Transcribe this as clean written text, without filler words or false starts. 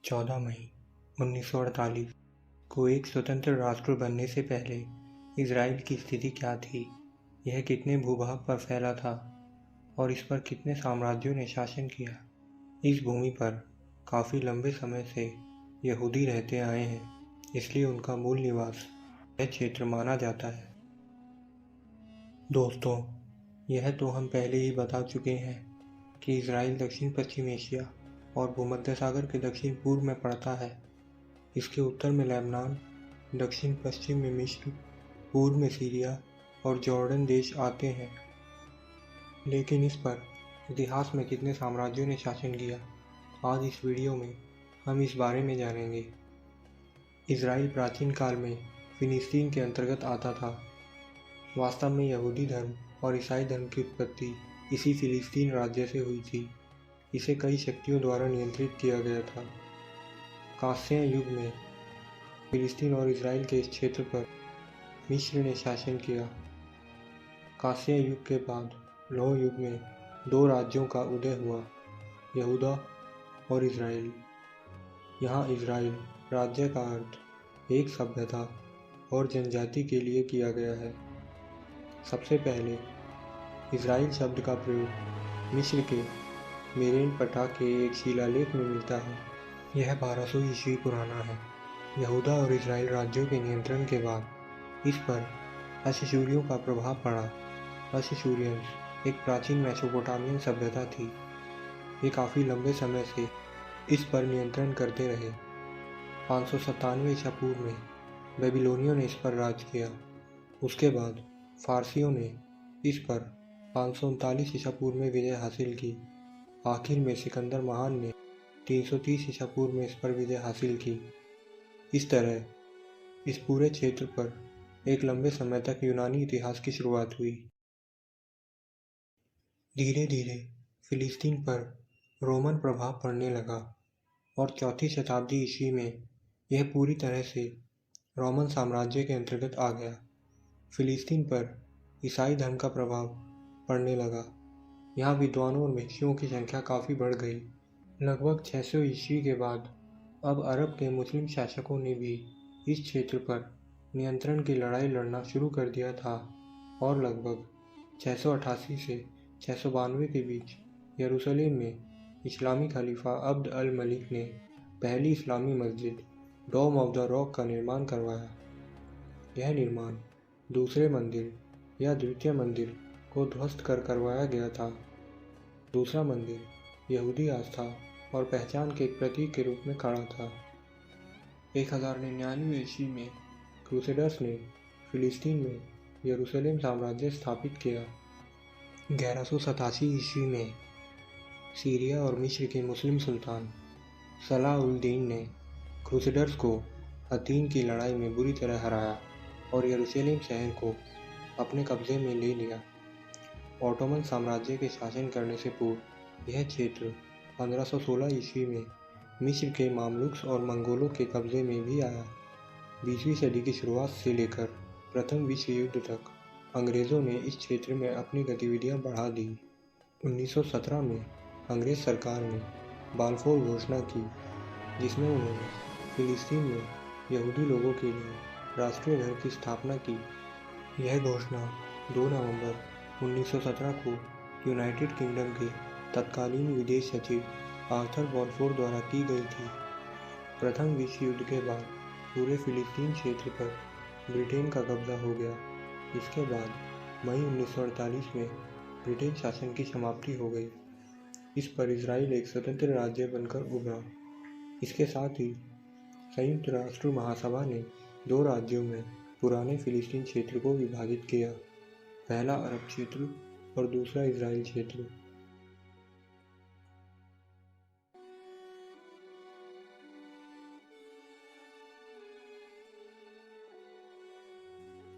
14 मई 1948 को एक स्वतंत्र राष्ट्र बनने से पहले इजराइल की स्थिति क्या थी, यह कितने भूभाग पर फैला था और इस पर कितने साम्राज्यों ने शासन किया। इस भूमि पर काफ़ी लंबे समय से यहूदी रहते आए हैं, इसलिए उनका मूल निवास यह क्षेत्र माना जाता है। दोस्तों, यह तो हम पहले ही बता चुके हैं कि इजराइल दक्षिण पश्चिम एशिया और भूमध्य सागर के दक्षिण पूर्व में पड़ता है। इसके उत्तर में लेबनान, दक्षिण पश्चिम में मिस्र, पूर्व में सीरिया और जॉर्डन देश आते हैं। लेकिन इस पर इतिहास में कितने साम्राज्यों ने शासन किया, आज इस वीडियो में हम इस बारे में जानेंगे। इजराइल प्राचीन काल में फिलिस्तीन के अंतर्गत आता था। वास्तव में यहूदी धर्म और ईसाई धर्म की उत्पत्ति इसी फिलिस्तीन राज्य से हुई थी। इसे कई शक्तियों द्वारा नियंत्रित किया गया था। कांस्य युग में फिलिस्तीन और इजराइल के इस क्षेत्र पर मिस्र ने शासन किया। कांस्य युग के बाद लौह युग में दो राज्यों का उदय हुआ, यहूदा और इजराइल। यहाँ इजराइल राज्य का अर्थ एक सभ्यता और जनजाति के लिए किया गया है। सबसे पहले इजराइल शब्द का प्रयोग मिस्र के मेरेन पटा के एक शिलालेख में मिलता है। यह 1200 ईस्वी पुराना है। यहूदा और इजराइल राज्यों के नियंत्रण के बाद इस पर अश्शूरियों का प्रभाव पड़ा। अश्शूरियंस एक प्राचीन मेसोपोटामियन सभ्यता थी। ये काफ़ी लंबे समय से इस पर नियंत्रण करते रहे। 597 ईसा पूर्व में बेबीलोनियों ने इस पर राज किया। उसके बाद फारसियों ने इस पर 539 ईसा पूर्व में विजय हासिल की। आखिर में सिकंदर महान ने 330 ईसा पूर्व में इस पर विजय हासिल की। इस तरह इस पूरे क्षेत्र पर एक लंबे समय तक यूनानी इतिहास की शुरुआत हुई। धीरे धीरे फिलिस्तीन पर रोमन प्रभाव पड़ने लगा और 4वीं शताब्दी ईस्वी में यह पूरी तरह से रोमन साम्राज्य के अंतर्गत आ गया। फिलिस्तीन पर ईसाई धर्म का प्रभाव पड़ने लगा। यहाँ विद्वानों और भिक्षुओं की संख्या काफ़ी बढ़ गई। लगभग 600 ईस्वी के बाद अब अरब के मुस्लिम शासकों ने भी इस क्षेत्र पर नियंत्रण की लड़ाई लड़ना शुरू कर दिया था और लगभग 688 से 692 के बीच यरूशलेम में इस्लामी खलीफा अब्द अल मलिक ने पहली इस्लामी मस्जिद डोम ऑफ द रॉक का निर्माण करवाया। यह निर्माण दूसरे मंदिर या द्वितीय मंदिर को ध्वस्त कर करवाया गया था। दूसरा मंदिर यहूदी आस्था और पहचान के एक प्रतीक के रूप में खड़ा था। 1099 ईस्वी में क्रूसेडर्स ने फिलिस्तीन में यरूशलेम साम्राज्य स्थापित किया। 1187 ईस्वी में सीरिया और मिस्र के मुस्लिम सुल्तान सलाह उल दीन ने क्रूसेडर्स को हतीन की लड़ाई में बुरी तरह हराया और यरूशलेम शहर को अपने कब्जे में ले लिया। ऑटोमन साम्राज्य के शासन करने से पूर्व यह क्षेत्र 1516 ईस्वी में मिस्र के मामलुक्स और मंगोलों के कब्जे में भी आया। 20वीं सदी की शुरुआत से लेकर प्रथम विश्व युद्ध तक अंग्रेज़ों ने इस क्षेत्र में अपनी गतिविधियां बढ़ा दी। 1917 में अंग्रेज़ सरकार ने बाल्फोर घोषणा की, जिसमें उन्होंने फिलिस्तीन में यहूदी लोगों के लिए राष्ट्रीय घर की स्थापना की। यह घोषणा 2 नवंबर 1917 को यूनाइटेड किंगडम के तत्कालीन विदेश सचिव आर्थर बाल्फोर द्वारा की गई थी। प्रथम विश्व युद्ध के बाद पूरे फिलिस्तीन क्षेत्र पर ब्रिटेन का कब्जा हो गया। इसके बाद मई 1948 में ब्रिटेन शासन की समाप्ति हो गई। इस पर इजराइल एक स्वतंत्र राज्य बनकर उभरा। इसके साथ ही संयुक्त राष्ट्र महासभा ने 2 राज्यों में पुराने फिलिस्तीन क्षेत्र को विभाजित किया, पहला अरब क्षेत्र और दूसरा इजराइल क्षेत्र।